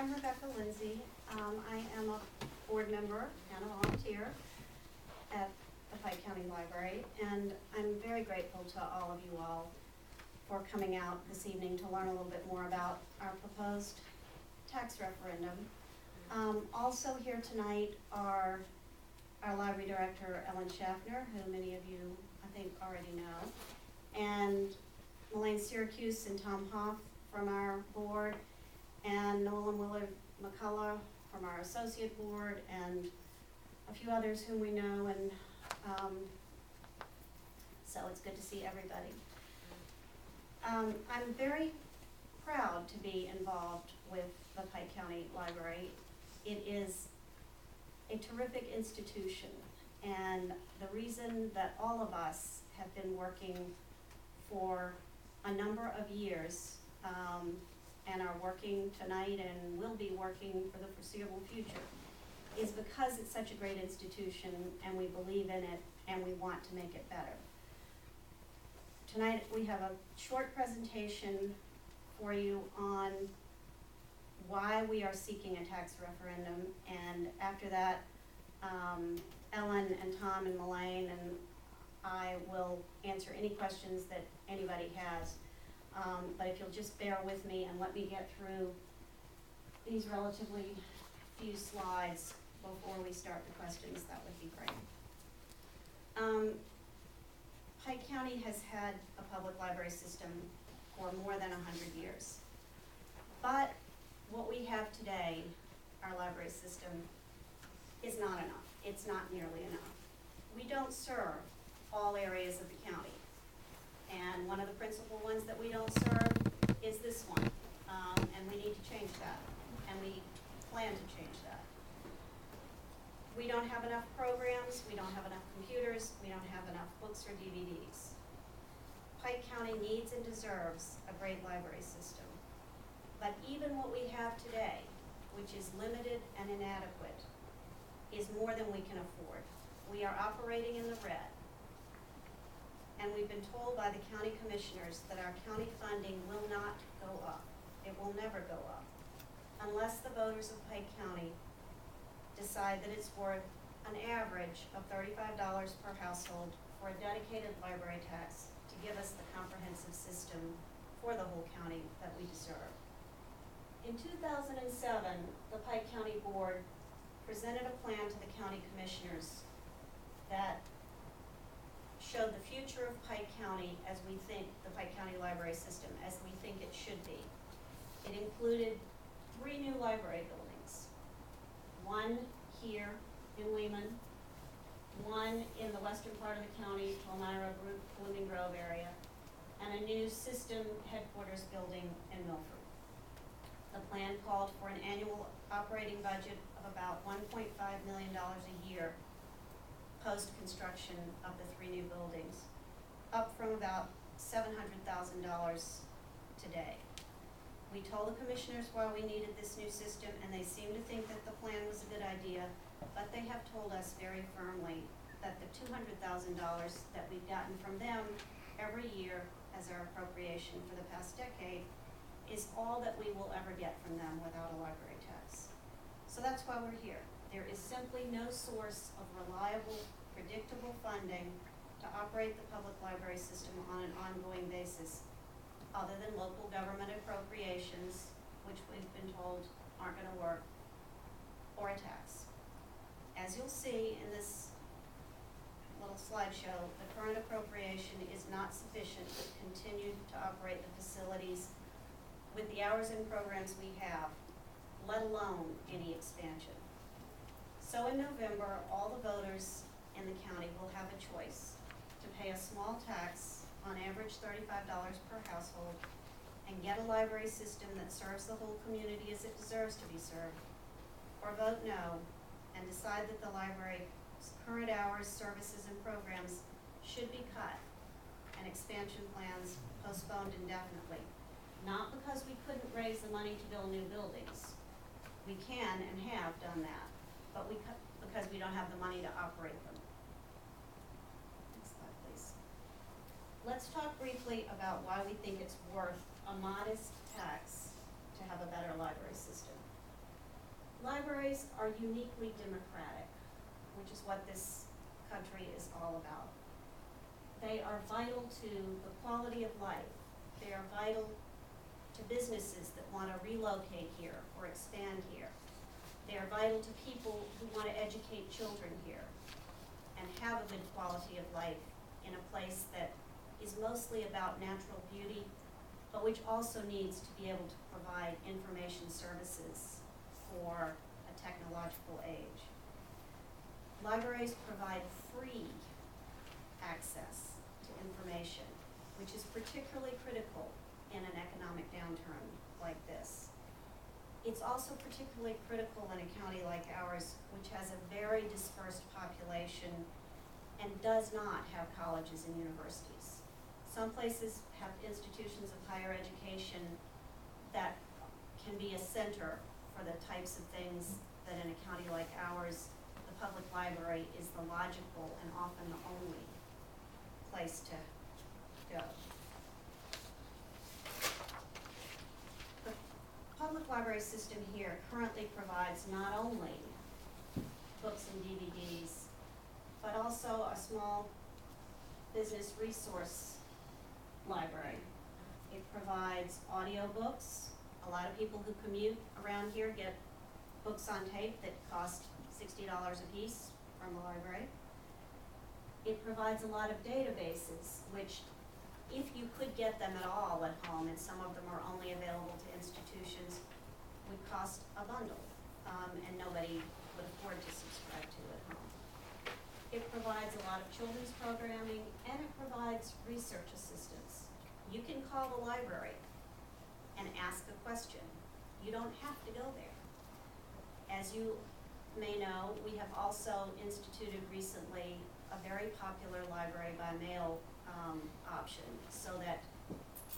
I'm Rebecca Lindsay. I am a board member and a volunteer at the Pike County Library, and I'm very grateful to all of you all for coming out this evening to learn a little bit more about our proposed tax referendum. Also here tonight are our library director, Ellen Schaffner, who many of you, I think, already know, and Elaine Syracuse and Tom Hoff from our board, and Nolan Willard McCullough from our associate board, and a few others whom we know, and so it's good to see everybody. I'm very proud to be involved with the Pike County Library. It is a terrific institution, and the reason that all of us have been working for a number of years and are working tonight and will be working for the foreseeable future is because it's such a great institution and we believe in it and we want to make it better. Tonight we have a short presentation for you on why we are seeking a tax referendum, and after that Ellen and Tom and Elaine and I will answer any questions that anybody has. But if you'll just bear with me and let me get through these relatively few slides before we start the questions, that would be great. Pike County has had a public library system for more than 100 years. But what we have today, our library system, is not enough. It's not nearly enough. We don't serve all areas of the county. And one of the principal ones that we don't serve is this one. And we need to change that. And we plan to change that. We don't have enough programs, we don't have enough computers, we don't have enough books or DVDs. Pike County needs and deserves a great library system. But even what we have today, which is limited and inadequate, is more than we can afford. We are operating in the red. And we've been told by the county commissioners that our county funding will not go up. It will never go up unless the voters of Pike County decide that it's worth an average of $35 per household for a dedicated library tax to give us the comprehensive system for the whole county that we deserve. In 2007, the Pike County Board presented a plan to the county commissioners that showed the future of Pike County as we think the Pike County Library System, as we think it should be. It included 3 new library buildings. One here in Lehman, one in the western part of the county, Palmyra, Blooming Grove area, and a new system headquarters building in Milford. The plan called for an annual operating budget of about $1.5 million a year post-construction of the 3 new buildings, up from about $700,000 today. We told the commissioners why we needed this new system, and they seem to think that the plan was a good idea, but they have told us very firmly that the $200,000 that we've gotten from them every year as our appropriation for the past decade is all that we will ever get from them without a library tax. So that's why we're here. There is simply no source of reliable, predictable funding to operate the public library system on an ongoing basis other than local government appropriations, which we've been told aren't going to work, or a tax. As you'll see in this little slideshow, the current appropriation is not sufficient to continue to operate the facilities with the hours and programs we have, let alone any expansion. So in November, all the voters in the county will have a choice to pay a small tax, on average $35 per household, and get a library system that serves the whole community as it deserves to be served, or vote no and decide that the library's current hours, services, and programs should be cut and expansion plans postponed indefinitely. Not because we couldn't raise the money to build new buildings. We can and have done that, but because we don't have the money to operate them. Next slide, please. Let's talk briefly about why we think it's worth a modest tax to have a better library system. libraries are uniquely democratic, which is what this country is all about. They are vital to the quality of life. They are vital to businesses that want to relocate here or expand here. They are vital to people who want to educate children here and have a good quality of life in a place that is mostly about natural beauty, but which also needs to be able to provide information services for a technological age. Libraries provide free access to information, which is particularly critical in an economic downturn like this. It's also particularly critical in a county like ours, which has a very dispersed population and does not have colleges and universities. Some places have institutions of higher education that can be a center for the types of things that in a county like ours, the public library is the logical and often the only place to go. The public library system here currently provides not only books and DVDs, but also a small business resource library. It provides audiobooks. A lot of people who commute around here get books on tape that cost $60 a piece from the library. It provides a lot of databases, which if you could get them at all at home, and some of them are only available to institutions, would cost a bundle, and nobody would afford to subscribe to at home. It provides a lot of children's programming, and it provides research assistance. You can call the library and ask a question. You don't have to go there. As you may know, we have also instituted recently a very popular library by mail option, so that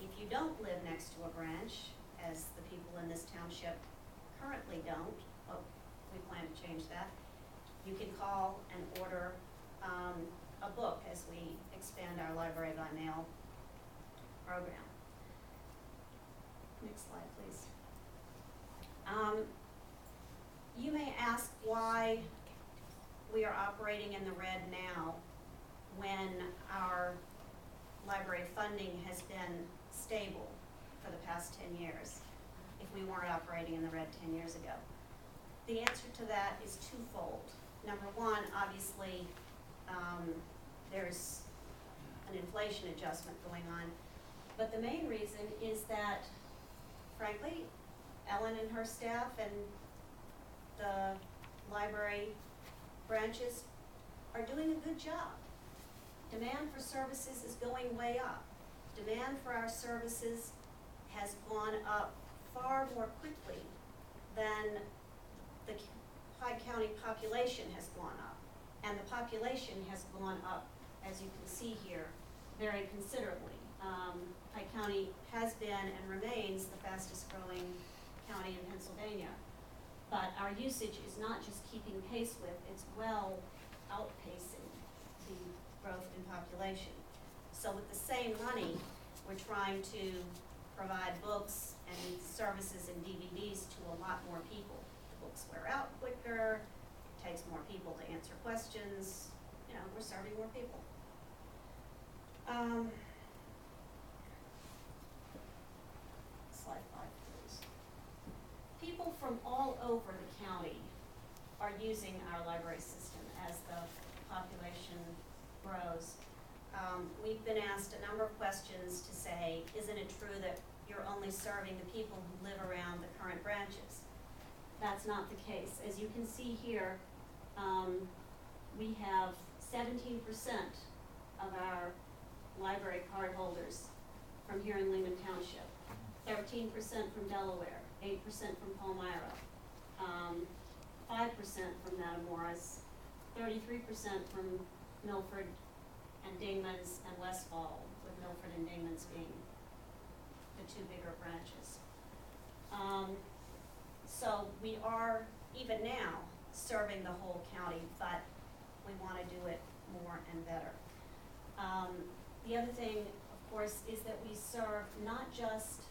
if you don't live next to a branch, as the people in this township currently don't, but we plan to change that, you can call and order a book as we expand our library by mail program. Next slide, please. You may ask why we are operating in the red now when our library funding has been stable for the past 10 years, if we weren't operating in the red 10 years ago. The answer to that is twofold. Number one, obviously, there's an inflation adjustment going on, but the main reason is that, frankly, Ellen and her staff and the library branches are doing a good job. Demand for services is going way up. Demand for our services has gone up far more quickly than the Hyde County population has gone up. And the population has gone up, as you can see here, very considerably. Hyde County has been and remains the fastest growing county in Pennsylvania. But our usage is not just keeping pace with, it's well outpacing the growth in population. So with the same money, we're trying to provide books and services and DVDs to a lot more people. The books wear out quicker, it takes more people to answer questions, we're serving more people. Slide 5, please. People from all over the county are using our library system as the population grows. We've been asked a number of questions to say, isn't it true that you're only serving the people who live around the current branches? That's not the case. As you can see here, we have 17% of our library card holders from here in Lehman Township, 13% from Delaware, 8% from Palmyra, 5% from Matamoras, 33% from Milford and Dingman's and Westfall, with Milford and Dingman's being the two bigger branches. So we are, even now, serving the whole county, but we want to do it more and better. The other thing, of course, is that we serve not just